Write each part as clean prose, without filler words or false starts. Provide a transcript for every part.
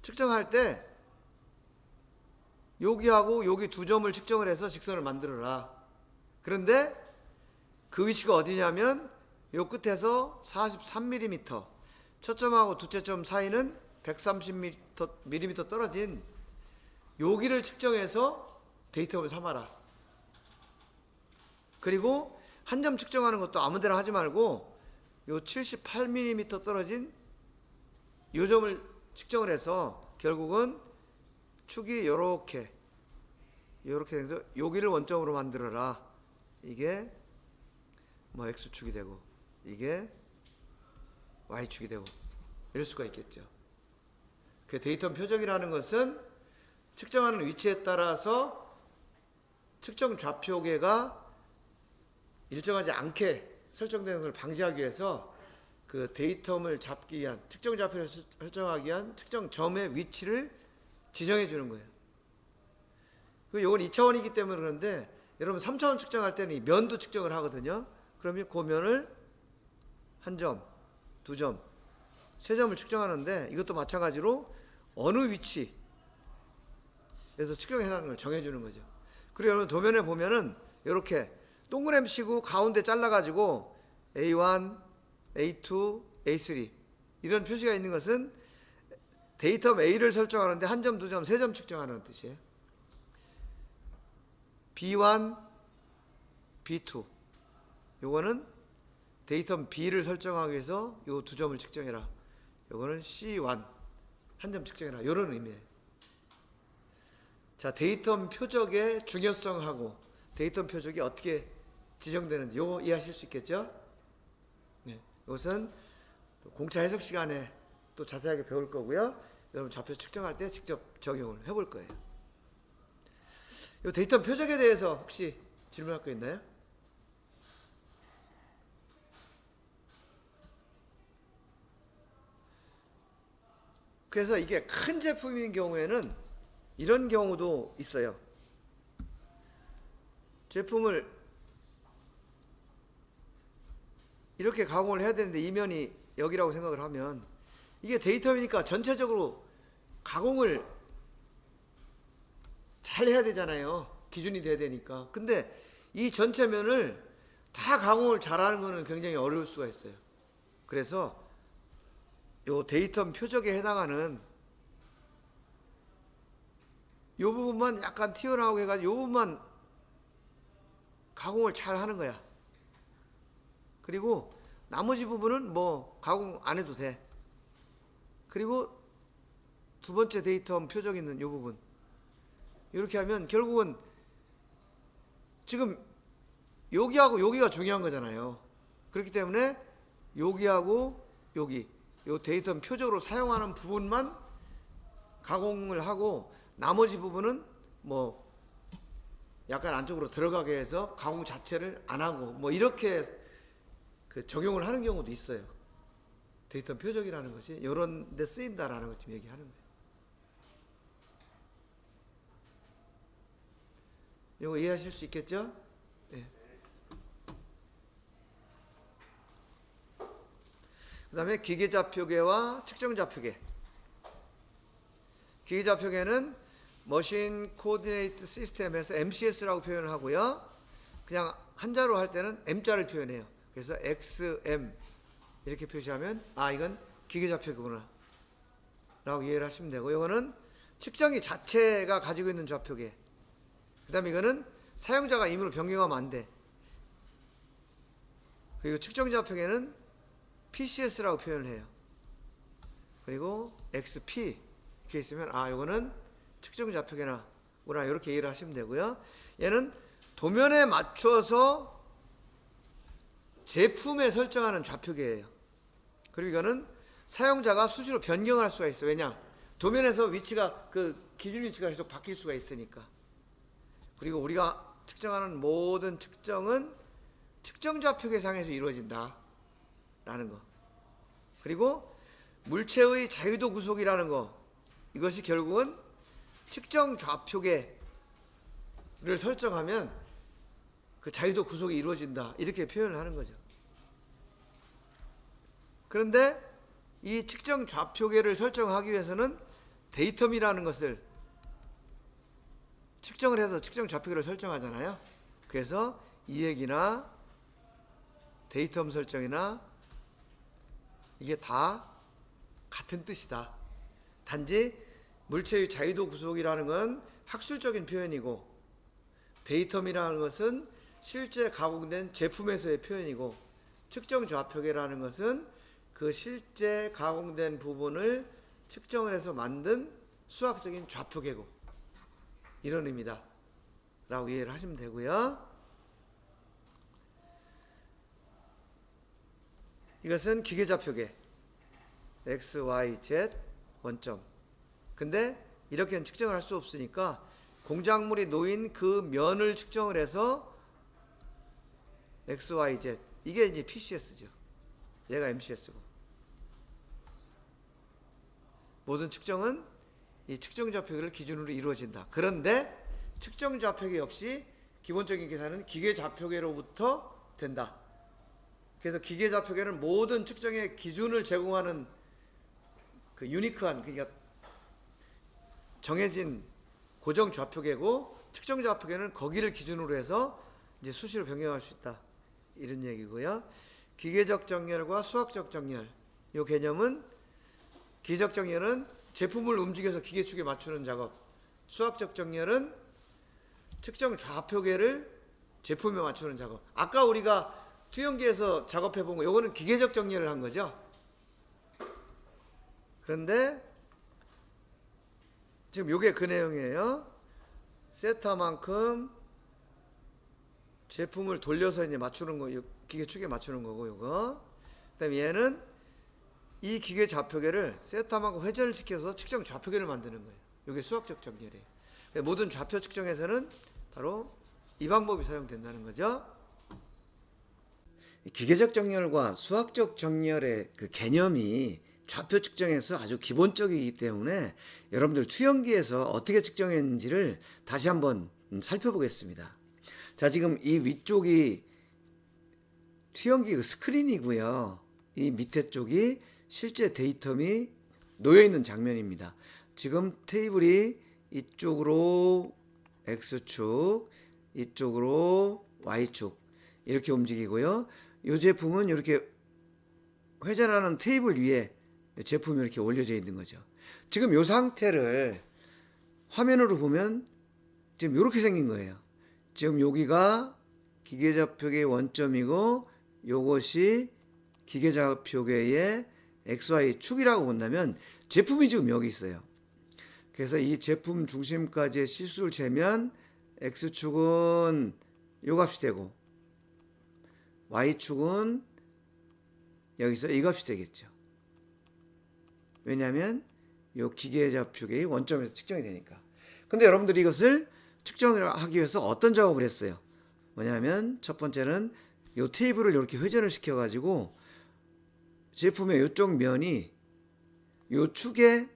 측정할 때 여기하고 여기 두 점을 측정을 해서 직선을 만들어라. 그런데 그 위치가 어디냐면 요 끝에서 43mm, 첫 점하고 두째 점 사이는 130mm 떨어진 여기를 측정해서 데이터를 삼아라. 그리고 한 점 측정하는 것도 아무데나 하지 말고 요 78mm 떨어진 요 점을 측정을 해서 결국은 축이 요렇게 돼서 여기를 원점으로 만들어라. 이게 뭐 X축이 되고 이게 Y축이 되고 이럴 수가 있겠죠. 그 데이터 표적이라는 것은 측정하는 위치에 따라서 측정 좌표계가 일정하지 않게 설정되는 것을 방지하기 위해서 그 데이텀을 잡기 위한 측정 좌표를 설정하기 위한 측정 점의 위치를 지정해 주는 거예요. 이건 2차원이기 때문에 그런데 여러분 3차원 측정할 때는 이 면도 측정을 하거든요. 그러면 그 면을 한 점, 두 점, 세 점을 측정하는데 이것도 마찬가지로 어느 위치에서 측정해라는 걸 정해주는 거죠. 그리고 여러분 도면에 보면은 이렇게 동그라미치고 가운데 잘라가지고 A1, A2, A3 이런 표시가 있는 것은 데이터 A를 설정하는데 한 점, 두 점, 세 점 측정하는 뜻이에요. B1, B2 요거는 데이터 B를 설정하기 위해서 요 두 점을 측정해라. 요거는 C1 한 점 측정해라. 이런 의미예요. 자, 데이터 표적의 중요성하고 데이터 표적이 어떻게 지정되는지 요거 이해하실 수 있겠죠? 네, 이것은 공차 해석 시간에 또 자세하게 배울 거고요. 여러분 좌표 측정할 때 직접 적용을 해볼 거예요. 이 데이터 표적에 대해서 혹시 질문할 거 있나요? 그래서 이게 큰 제품인 경우에는 이런 경우도 있어요. 제품을 이렇게 가공을 해야 되는데 이면이 여기라고 생각을 하면 이게 데이터이니까 전체적으로 가공을 잘 해야 되잖아요. 기준이 돼야 되니까. 근데 이 전체 면을 다 가공을 잘하는 거는 굉장히 어려울 수가 있어요. 그래서 요 데이터 표적에 해당하는 요 부분만 약간 튀어나오게 해가지고 요 부분만 가공을 잘 하는 거야. 그리고 나머지 부분은 뭐 가공 안 해도 돼. 그리고 두 번째 데이터 표적 있는 요 부분 이렇게 하면 결국은 지금 여기하고 여기가 중요한 거잖아요. 그렇기 때문에 여기하고 여기 요 데이터 표적으로 사용하는 부분만 가공을 하고 나머지 부분은 뭐 약간 안쪽으로 들어가게 해서 가공 자체를 안 하고 뭐 이렇게 그 적용을 하는 경우도 있어요. 데이터 표적이라는 것이 이런 데 쓰인다라는 것 지금 얘기하는 거예요. 이거 이해하실 수 있겠죠? 네. 그 다음에 기계좌표계와 측정좌표계. 기계좌표계는 머신 코디네이트 시스템에서 MCS라고 표현을 하고요. 그냥 한자로 할 때는 M자를 표현해요. 그래서 XM 이렇게 표시하면 아 이건 기계좌표계구나 라고 이해를 하시면 되고, 이거는 측정기 자체가 가지고 있는 좌표계. 그 다음에 이거는 사용자가 임의로 변경하면 안 돼. 그리고 측정좌표계는 PCS라고 표현을 해요. 그리고 XP 이렇게 있으면 아 이거는 측정좌표계나 뭐라 이렇게 이해를 하시면 되고요. 얘는 도면에 맞춰서 제품에 설정하는 좌표계예요. 그리고 이거는 사용자가 수시로 변경할 수가 있어요. 왜냐? 도면에서 위치가 그 기준 위치가 계속 바뀔 수가 있으니까. 그리고 우리가 측정하는 모든 측정은 측정 좌표계상에서 이루어진다 라는 거. 그리고 물체의 자유도 구속이라는 거, 이것이 결국은 측정 좌표계를 설정하면 그 자유도 구속이 이루어진다 이렇게 표현을 하는 거죠. 그런데 이 측정 좌표계를 설정하기 위해서는 데이텀이라는 것을 측정을 해서 측정 좌표계를 설정하잖아요. 그래서 이액이나 데이텀 설정이나 이게 다 같은 뜻이다. 단지 물체의 자유도 구속이라는 건 학술적인 표현이고, 데이텀이라는 것은 실제 가공된 제품에서의 표현이고, 측정 좌표계라는 것은 그 실제 가공된 부분을 측정을 해서 만든 수학적인 좌표계고, 이런 의미다 라고 이해를 하시면 되고요. 이것은 기계좌표계 x, y, z 원점. 근데 이렇게는 측정을 할 수 없으니까 공작물이 놓인 그 면을 측정을 해서 x, y, z, 이게 이제 PCS죠. 얘가 MCS고. 모든 측정은 이 측정 좌표계를 기준으로 이루어진다. 그런데 측정 좌표계 역시 기본적인 계산은 기계 좌표계로부터 된다. 그래서 기계 좌표계는 모든 측정의 기준을 제공하는 그 유니크한, 그러니까 정해진 고정 좌표계고, 측정 좌표계는 거기를 기준으로 해서 이제 수시로 변경할 수 있다. 이런 얘기고요. 기계적 정렬과 수학적 정렬. 이 개념은 기계적 정렬은 제품을 움직여서 기계축에 맞추는 작업. 수학적 정렬은 측정 좌표계를 제품에 맞추는 작업. 아까 우리가 투영기에서 작업해 본 거, 요거는 기계적 정렬을 한 거죠. 그런데 지금 요게 그 내용이에요. 세타만큼 제품을 돌려서 이제 맞추는 거, 기계축에 맞추는 거고, 요거. 그다음에 얘는 이 기계 좌표계를 세타만큼 회전을 시켜서 측정 좌표계를 만드는 거예요. 요게 수학적 정렬이에요. 모든 좌표 측정에서는 바로 이 방법이 사용된다는 거죠. 기계적 정렬과 수학적 정렬의 그 개념이 좌표 측정에서 아주 기본적이기 때문에 여러분들 투영기에서 어떻게 측정했는지를 다시 한번 살펴보겠습니다. 자, 지금 이 위쪽이 투영기 그 스크린이고요. 이 밑에 쪽이 실제 데이텀이 놓여있는 장면입니다. 지금 테이블이 이쪽으로 X축, 이쪽으로 Y축 이렇게 움직이고요. 이 제품은 이렇게 회전하는 테이블 위에 제품이 이렇게 올려져 있는 거죠. 지금 이 상태를 화면으로 보면 지금 이렇게 생긴 거예요. 지금 여기가 기계좌표계의 원점이고 요것이 기계좌표계의 XY 축이라고 본다면 제품이 지금 여기 있어요. 그래서 이 제품 중심까지의 실수를 재면 X축은 요 값이 되고 Y축은 여기서 이 값이 되겠죠. 왜냐하면 요 기계좌표계의 원점에서 측정이 되니까. 근데 여러분들이 이것을 측정을 하기 위해서 어떤 작업을 했어요? 뭐냐면 첫 번째는 요 테이블을 이렇게 회전을 시켜 가지고 제품의 이쪽 면이 요 축에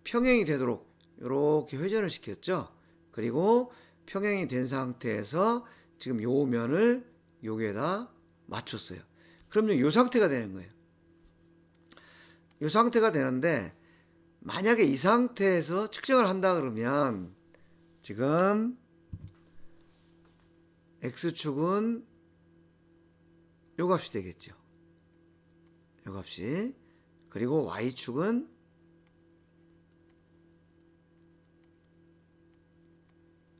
평행이 되도록 이렇게 회전을 시켰죠. 그리고 평행이 된 상태에서 지금 요 면을 여기에다 맞췄어요. 그러면 요 상태가 되는 거예요. 요 상태가 되는데 만약에 이 상태에서 측정을 한다 그러면 지금 X축은 요 값이 되겠죠. 요 값이. 그리고 Y축은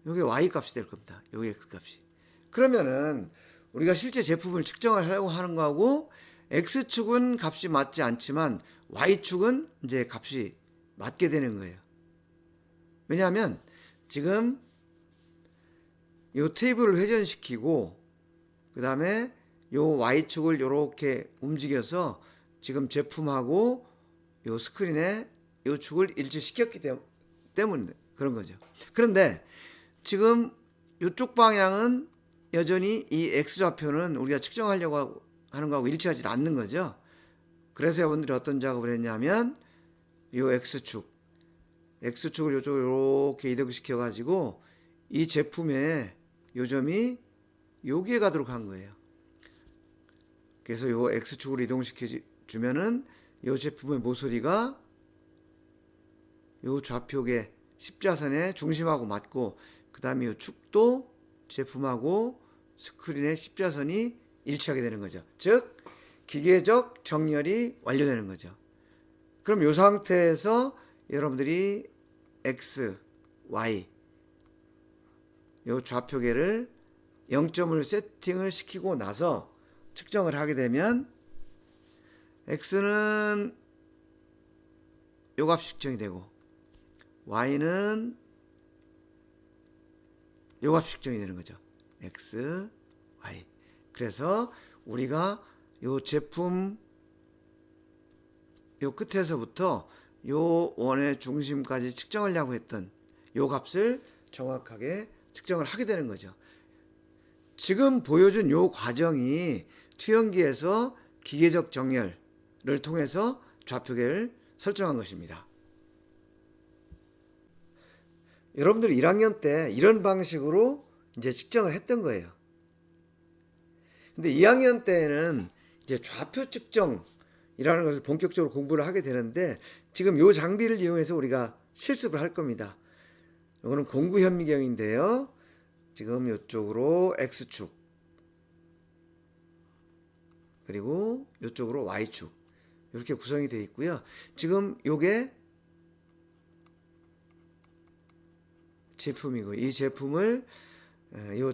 요게 Y 값이 될 겁니다. 요게 X 값이. 그러면은 우리가 실제 제품을 측정을 하려고 하는 거하고 X축은 값이 맞지 않지만 Y축은 이제 값이 맞게 되는 거예요. 왜냐하면 지금 요 테이블을 회전시키고 그 다음에 요 Y축을 요렇게 움직여서 지금 제품하고 요 스크린에 요 축을 일치시켰기 때문에 그런 거죠. 그런데 지금 요쪽 방향은 여전히 이 X좌표는 우리가 측정하려고 하는 거하고 일치하지 않는 거죠. 그래서 여러분들이 어떤 작업을 했냐면 요 X축을 요쪽으로 이렇게 이동시켜 가지고 이 제품의 요점이 여기에 가도록 한 거예요. 그래서 요 X축으로 이동시켜 주면은 요 제품의 모서리가 요 좌표계 십자선의 중심하고 맞고, 그 다음에 요 축도 제품하고 스크린의 십자선이 일치하게 되는 거죠. 즉 기계적 정렬이 완료되는 거죠. 그럼 이 상태에서 여러분들이 X, Y 요 좌표계를 0점을 세팅을 시키고 나서 측정을 하게 되면 X는 요 값이 측정이 되고 Y는 요 값이 측정이 되는 거죠. X, Y. 그래서 우리가 요 제품 요 끝에서부터 요 원의 중심까지 측정하려고 했던 요 값을 정확하게 측정을 하게 되는 거죠. 지금 보여준 요 과정이 투영기에서 기계적 정렬을 통해서 좌표계를 설정한 것입니다. 여러분들 1학년 때 이런 방식으로 이제 측정을 했던 거예요. 근데 2학년 때에는 이제 좌표 측정이라는 것을 본격적으로 공부를 하게 되는데, 지금 요 장비를 이용해서 우리가 실습을 할 겁니다. 이거는 공구 현미경인데요. 지금 이쪽으로 X축, 그리고 이쪽으로 Y축, 이렇게 구성이 되어 있고요. 지금 요게 제품이고, 이 제품을 요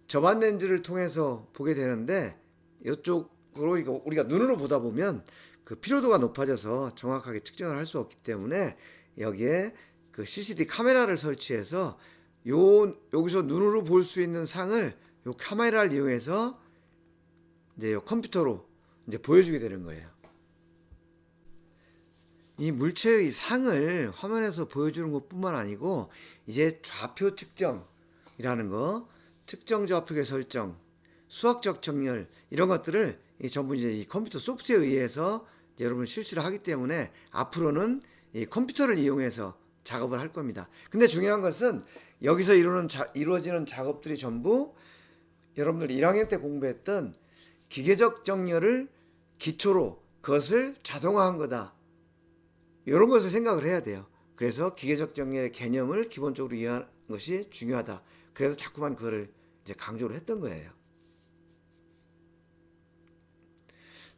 접안 렌즈를 통해서 보게 되는데, 이쪽으로 우리가 눈으로 보다 보면 그 피로도가 높아져서 정확하게 측정을 할 수 없기 때문에 여기에 그 CCD 카메라를 설치해서 여기서 눈으로 볼 수 있는 상을 요 카메라를 이용해서 이제 요 컴퓨터로 이제 보여주게 되는 거예요. 이 물체의 상을 화면에서 보여주는 것뿐만 아니고, 이제 좌표 측정이라는 거, 측정 좌표계 설정, 수학적 정렬, 이런 것들을 전부 이제 이 컴퓨터 소프트웨어에 의해서 이제 여러분 실시를 하기 때문에 앞으로는 이 컴퓨터를 이용해서 작업을 할 겁니다. 근데 중요한 것은 여기서 이루어지는 작업들이 전부 여러분들 1학년 때 공부했던 기계적 정렬을 기초로 그것을 자동화한 거다, 이런 것을 생각을 해야 돼요. 그래서 기계적 정렬의 개념을 기본적으로 이해하는 것이 중요하다. 그래서 자꾸만 그거를 이제 강조를 했던 거예요.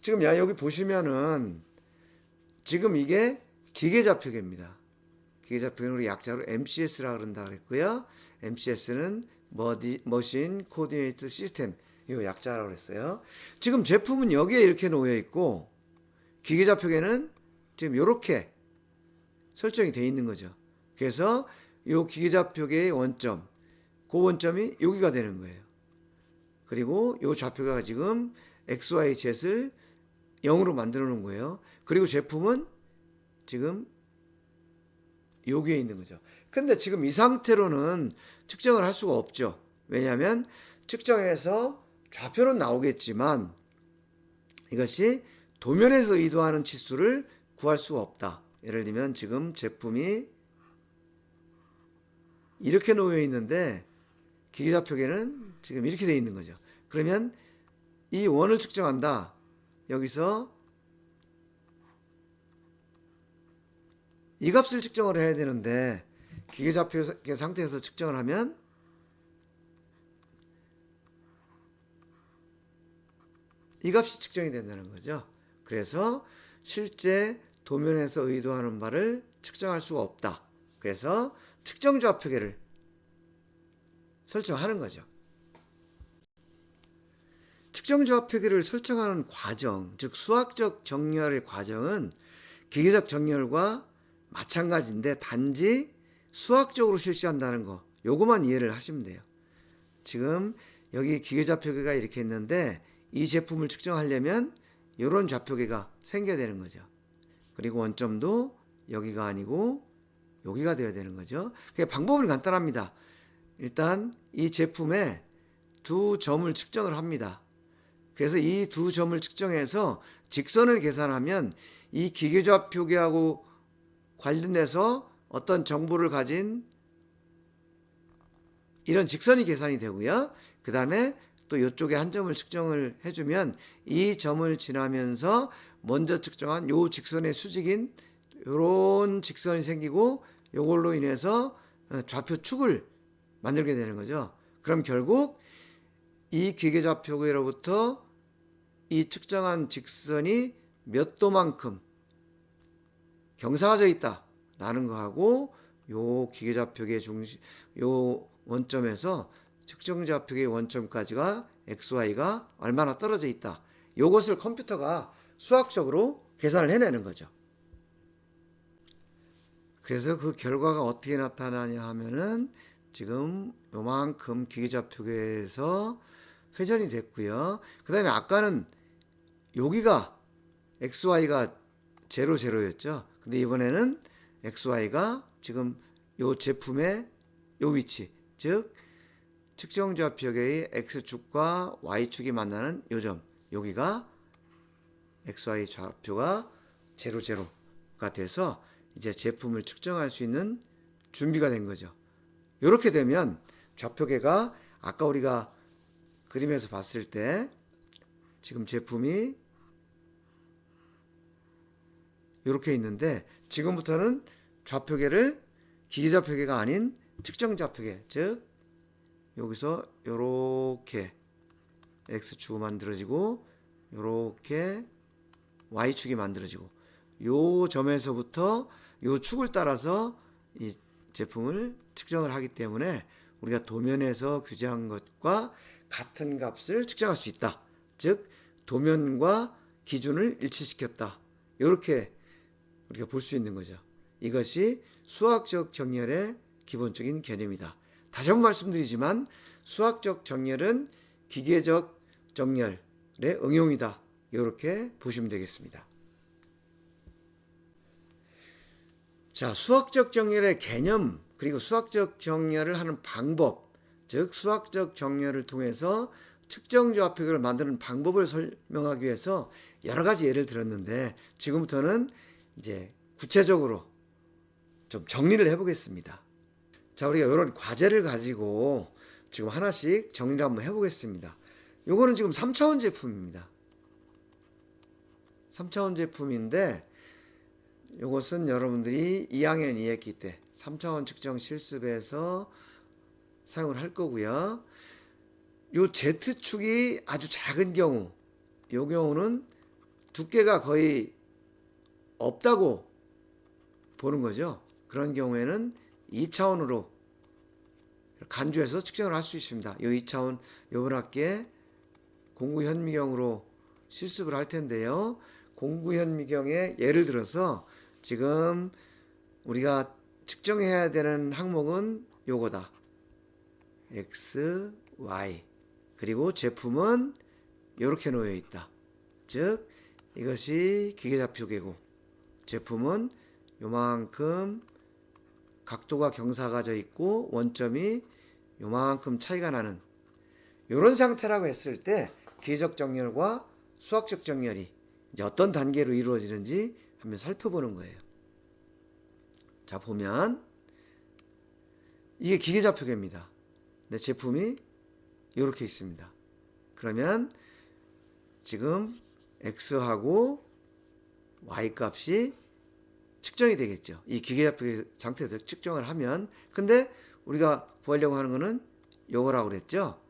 지금 여기 보시면은 지금 이게 기계좌표계입니다. 기계좌표계는 우리 약자로 MCS라고 그런다 그랬고요. MCS는 머신 코디네이트 시스템, 이 약자라고 그랬어요. 지금 제품은 여기에 이렇게 놓여 있고, 기계좌표계는 지금 이렇게 설정이 되어 있는 거죠. 그래서 이 기계좌표계의 원점, 그 원점이 여기가 되는 거예요. 그리고 이 좌표가 지금 XYZ를 0으로 만들어 놓은 거예요. 그리고 제품은 지금 여기에 있는 거죠. 근데 지금 이 상태로는 측정을 할 수가 없죠. 왜냐하면 측정해서 좌표는 나오겠지만 이것이 도면에서 의도하는 치수를 구할 수가 없다. 예를 들면 지금 제품이 이렇게 놓여 있는데 기계좌표계는 지금 이렇게 되어 있는 거죠. 그러면 이 원을 측정한다. 여기서 이 값을 측정을 해야 되는데 기계좌표계 상태에서 측정을 하면 이 값이 측정이 된다는 거죠. 그래서 실제 도면에서 의도하는 바를 측정할 수가 없다. 그래서 측정 좌표계를 설정하는 거죠. 측정 좌표계를 설정하는 과정, 즉 수학적 정렬의 과정은 기계적 정렬과 마찬가지인데 단지 수학적으로 실시한다는 거, 요거만 이해를 하시면 돼요. 지금 여기 기계좌표계가 이렇게 있는데 이 제품을 측정하려면 이런 좌표계가 생겨야 되는 거죠. 그리고 원점도 여기가 아니고 여기가 되어야 되는 거죠. 방법은 간단합니다. 일단 이 제품에 두 점을 측정을 합니다. 그래서 이 두 점을 측정해서 직선을 계산하면 이 기계좌표계하고 관련돼서 어떤 정보를 가진 이런 직선이 계산이 되고요. 그 다음에 또 이쪽에 한 점을 측정을 해주면 이 점을 지나면서 먼저 측정한 요 직선의 수직인 이런 직선이 생기고 요걸로 인해서 좌표 축을 만들게 되는 거죠. 그럼 결국 이 기계좌표계로부터 이 측정한 직선이 몇 도만큼 경사가 져 있다 라는 거하고 요 기계좌표계 중심 요 원점에서 측정좌표계 원점까지가 XY가 얼마나 떨어져 있다. 요것을 컴퓨터가 수학적으로 계산을 해내는 거죠. 그래서 그 결과가 어떻게 나타나냐 하면은 지금 요만큼 기계좌표계에서 회전이 됐고요. 그 다음에 아까는 여기가 XY가 0, 0였죠. 근데 이번에는 XY가 지금 요 제품의 요 위치, 즉 측정좌표계의 X축과 Y축이 만나는 요 점, 여기가 XY 좌표가 0, 0가 돼서 이제 제품을 측정할 수 있는 준비가 된 거죠. 이렇게 되면 좌표계가 아까 우리가 그림에서 봤을 때 지금 제품이 이렇게 있는데 지금부터는 좌표계를 기계좌표계가 아닌 측정좌표계, 즉 여기서 이렇게 X축이 만들어지고 이렇게 Y축이 만들어지고 요 점에서부터 요 축을 따라서 이 제품을 측정을 하기 때문에 우리가 도면에서 규제한 것과 같은 값을 측정할 수 있다. 즉 도면과 기준을 일치시켰다. 이렇게 우리가 볼 수 있는 거죠. 이것이 수학적 정렬의 기본적인 개념이다. 다시 한번 말씀드리지만 수학적 정렬은 기계적 정렬의 응용이다. 이렇게 보시면 되겠습니다. 자, 수학적 정렬의 개념 그리고 수학적 정렬을 하는 방법, 즉 수학적 정렬을 통해서 측정 좌표계를 만드는 방법을 설명하기 위해서 여러 가지 예를 들었는데 지금부터는 이제 구체적으로 좀 정리를 해보겠습니다. 자, 우리가 이런 과제를 가지고 지금 하나씩 정리를 한번 해보겠습니다. 요거는 지금 3차원 제품입니다. 3차원 제품인데 요것은 여러분들이 2학년 2학기 때 3차원 측정 실습에서 사용을 할 거고요. 요 Z축이 아주 작은 경우, 요 경우는 두께가 거의 없다고 보는 거죠. 그런 경우에는 2차원으로 간주해서 측정을 할 수 있습니다. 요 2차원 요번 학기에 공구현미경으로 실습을 할 텐데요. 공구현미경의 예를 들어서 지금 우리가 측정해야 되는 항목은 요거다. X, Y. 그리고 제품은 이렇게 놓여 있다. 즉 이것이 기계좌표계고 제품은 요만큼 각도가 경사가져 있고 원점이 요만큼 차이가 나는 이런 상태라고 했을 때 기계적 정렬과 수학적 정렬이 이제 어떤 단계로 이루어지는지 한번 살펴보는 거예요. 자, 보면 이게 기계좌표계입니다. 내 제품이 이렇게 있습니다. 그러면 지금 X하고 Y 값이 측정이 되겠죠. 이 기계좌표계 상태에서 측정을 하면. 근데 우리가 구하려고 하는 거는 요거라고 그랬죠.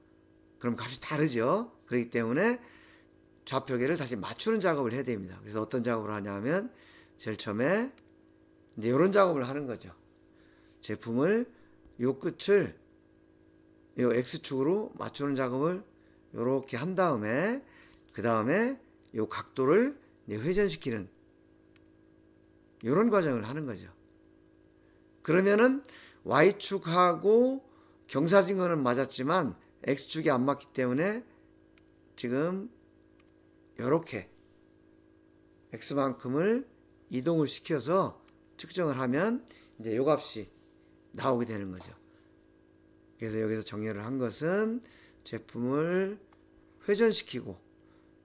그럼 값이 다르죠. 그렇기 때문에 좌표계를 다시 맞추는 작업을 해야 됩니다. 그래서 어떤 작업을 하냐면 제일 처음에 이제 이런 작업을 하는 거죠. 제품을 요 끝을 요 X축으로 맞추는 작업을 이렇게 한 다음에 그 다음에 요 각도를 이제 회전시키는 이런 과정을 하는 거죠. 그러면은 Y축하고 경사진거는 맞았지만 X축이 안 맞기 때문에 지금 이렇게 X만큼을 이동을 시켜서 측정을 하면 이제 요 값이 나오게 되는 거죠. 그래서 여기서 정렬을 한 것은 제품을 회전시키고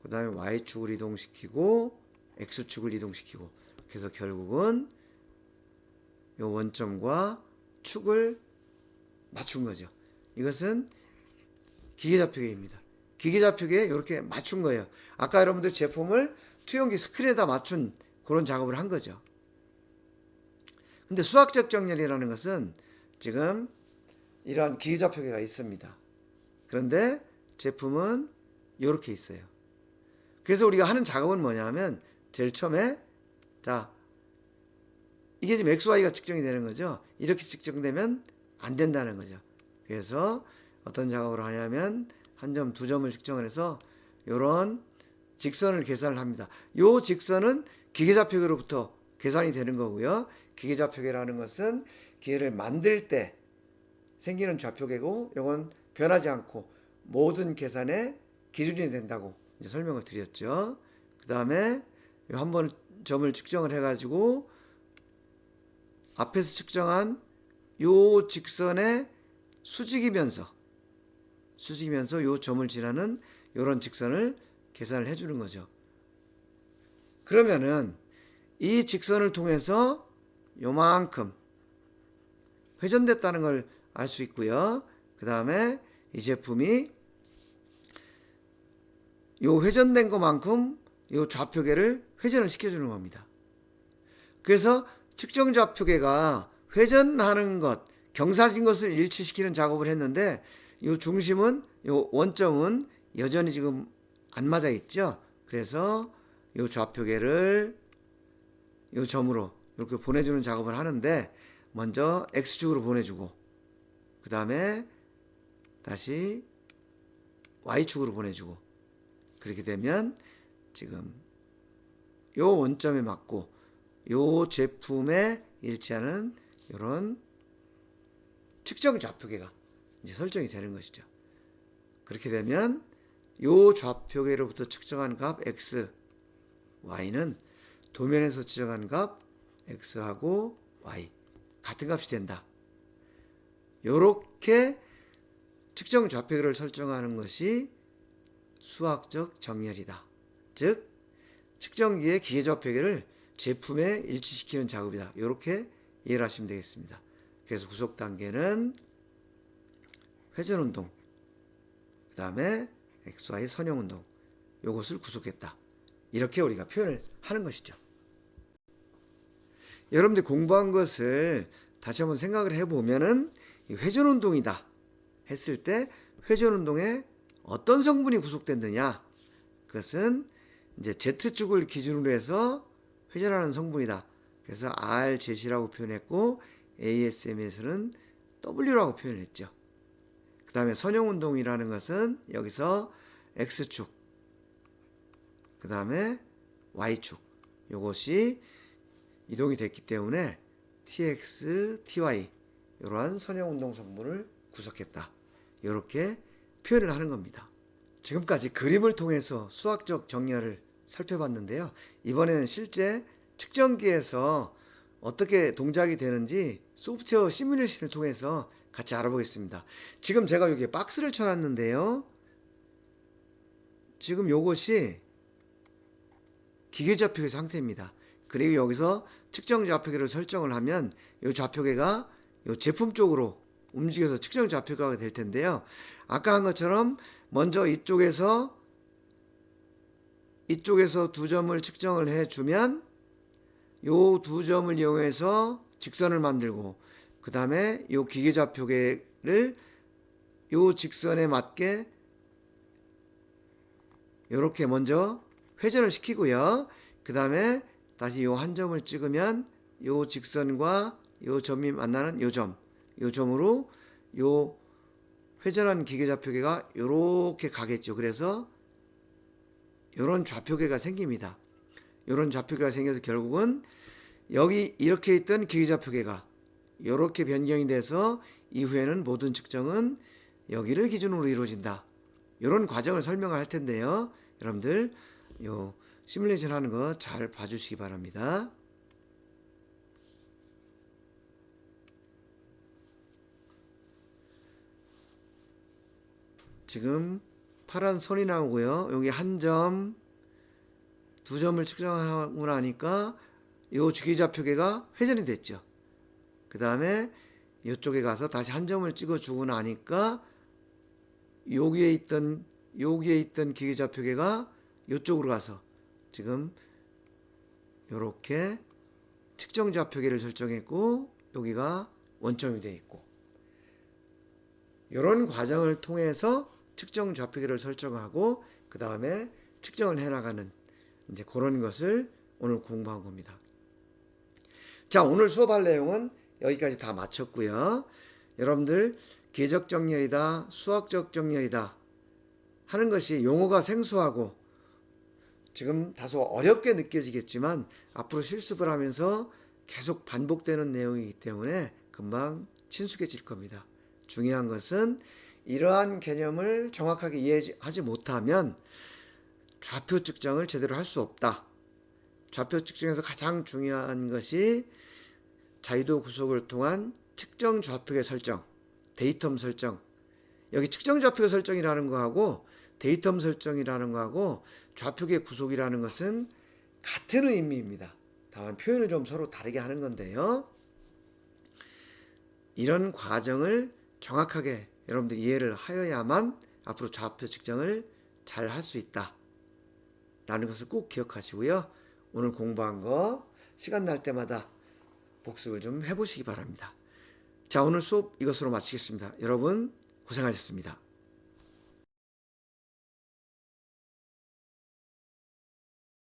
그 다음에 Y축을 이동시키고 X축을 이동시키고 그래서 결국은 요 원점과 축을 맞춘 거죠. 이것은 기계좌표계입니다. 기계좌표계에 이렇게 맞춘 거예요. 아까 여러분들 제품을 투영기 스크린에다 맞춘 그런 작업을 한 거죠. 근데 수학적 정렬이라는 것은 지금 이러한 기계좌표계가 있습니다. 그런데 제품은 이렇게 있어요. 그래서 우리가 하는 작업은 뭐냐면 제일 처음에 자 이게 지금 XY가 측정이 되는 거죠. 이렇게 측정되면 안 된다는 거죠. 그래서 어떤 작업을 하냐면 한 점, 두 점을 측정을 해서 이런 직선을 계산을 합니다. 이 직선은 기계좌표계로부터 계산이 되는 거고요. 기계좌표계라는 것은 기계를 만들 때 생기는 좌표계고 이건 변하지 않고 모든 계산의 기준이 된다고 이제 설명을 드렸죠. 그 다음에 한 번 점을 측정을 해가지고 앞에서 측정한 요 직선의 수직이면서 요 점을 지나는 요런 직선을 계산을 해주는 거죠. 그러면은 이 직선을 통해서 요만큼 회전됐다는 걸 알 수 있고요. 그 다음에 이 제품이 요 회전된 것만큼 요 좌표계를 회전을 시켜주는 겁니다. 그래서 측정 좌표계가 회전하는 것, 경사진 것을 일치시키는 작업을 했는데 요 중심은 요 원점은 여전히 지금 안 맞아 있죠. 그래서 요 좌표계를 요 점으로 이렇게 보내주는 작업을 하는데 먼저 X축으로 보내주고 그 다음에 다시 Y축으로 보내주고 그렇게 되면 지금 요 원점에 맞고 요 제품에 일치하는 이런 측정 좌표계가 이제 설정이 되는 것이죠. 그렇게 되면 요 좌표계로부터 측정한 값 X, Y는 도면에서 지정한 값 X하고 Y 같은 값이 된다. 요렇게 측정 좌표계를 설정하는 것이 수학적 정렬이다. 즉 측정기의 기계좌표계를 제품에 일치시키는 작업이다. 이렇게 이해를 하시면 되겠습니다. 그래서 구속 단계는 회전운동, 그 다음에 XY 선형운동, 이것을 구속했다. 이렇게 우리가 표현을 하는 것이죠. 여러분들 공부한 것을 다시 한번 생각을 해보면은 회전운동이다 했을 때 회전운동에 어떤 성분이 구속됐느냐? 그것은 이제 Z축을 기준으로 해서 회전하는 성분이다. 그래서 RZ라고 표현했고 ASM에서는 W라고 표현했죠. 그 다음에 선형운동이라는 것은 여기서 X축, 그 다음에 Y축 이것이 이동이 됐기 때문에 TX, TY 이러한 선형운동 성분을 구속했다. 이렇게 표현을 하는 겁니다. 지금까지 그림을 통해서 수학적 정렬을 살펴봤는데요. 이번에는 실제 측정기에서 어떻게 동작이 되는지 소프트웨어 시뮬레이션을 통해서 같이 알아보겠습니다. 지금 제가 여기에 박스를 쳐놨는데요. 지금 요것이 기계좌표계 상태입니다. 그리고 여기서 측정 좌표계를 설정을 하면 이 좌표계가 이 제품 쪽으로 움직여서 측정 좌표계가 될 텐데요. 아까 한 것처럼 먼저 이쪽에서 두 점을 측정을 해주면 요 두 점을 이용해서 직선을 만들고 그 다음에 요 기계좌표계를 요 직선에 맞게 이렇게 먼저 회전을 시키고요. 그 다음에 다시 요 한 점을 찍으면 요 직선과 요 점이 만나는 요 점으로 요 회전한 기계좌표계가 요렇게 가겠죠. 그래서 요런 좌표계가 생깁니다. 요런 좌표계가 생겨서 결국은 여기 이렇게 있던 기계좌표계가 요렇게 변경이 돼서 이후에는 모든 측정은 여기를 기준으로 이루어진다. 요런 과정을 설명을 할 텐데요. 여러분들 요 시뮬레이션 하는 거 잘 봐주시기 바랍니다. 지금 파란 선이 나오고요. 여기 한 점, 두 점을 측정하고 나니까 요 기계좌표계가 회전이 됐죠. 그 다음에 이쪽에 가서 다시 한 점을 찍어주고 나니까 여기에 있던 기계좌표계가 이쪽으로 가서 지금 요렇게 측정 좌표계를 설정했고 여기가 원점이 되어 있고 이런 과정을 통해서 측정 좌표계를 설정하고 그 다음에 측정을 해나가는 이제 그런 것을 오늘 공부한 겁니다. 자, 오늘 수업할 내용은 여기까지 다 마쳤고요. 여러분들 궤적 정렬이다, 수학적 정렬이다 하는 것이 용어가 생소하고 지금 다소 어렵게 느껴지겠지만 앞으로 실습을 하면서 계속 반복되는 내용이기 때문에 금방 친숙해질 겁니다. 중요한 것은 이러한 개념을 정확하게 이해하지 못하면 좌표 측정을 제대로 할 수 없다. 좌표 측정에서 가장 중요한 것이 자유도 구속을 통한 측정 좌표계 설정, 데이텀 설정. 여기 측정 좌표계 설정이라는 거하고 데이텀 설정이라는 거하고 좌표계 구속이라는 것은 같은 의미입니다. 다만 표현을 좀 서로 다르게 하는 건데요. 이런 과정을 정확하게 여러분들이 이해를 하여야만 앞으로 좌표 측정을 잘 할 수 있다 라는 것을 꼭 기억하시고요. 오늘 공부한 거 시간 날 때마다 복습을 좀 해보시기 바랍니다. 자, 오늘 수업 이것으로 마치겠습니다. 여러분 고생하셨습니다.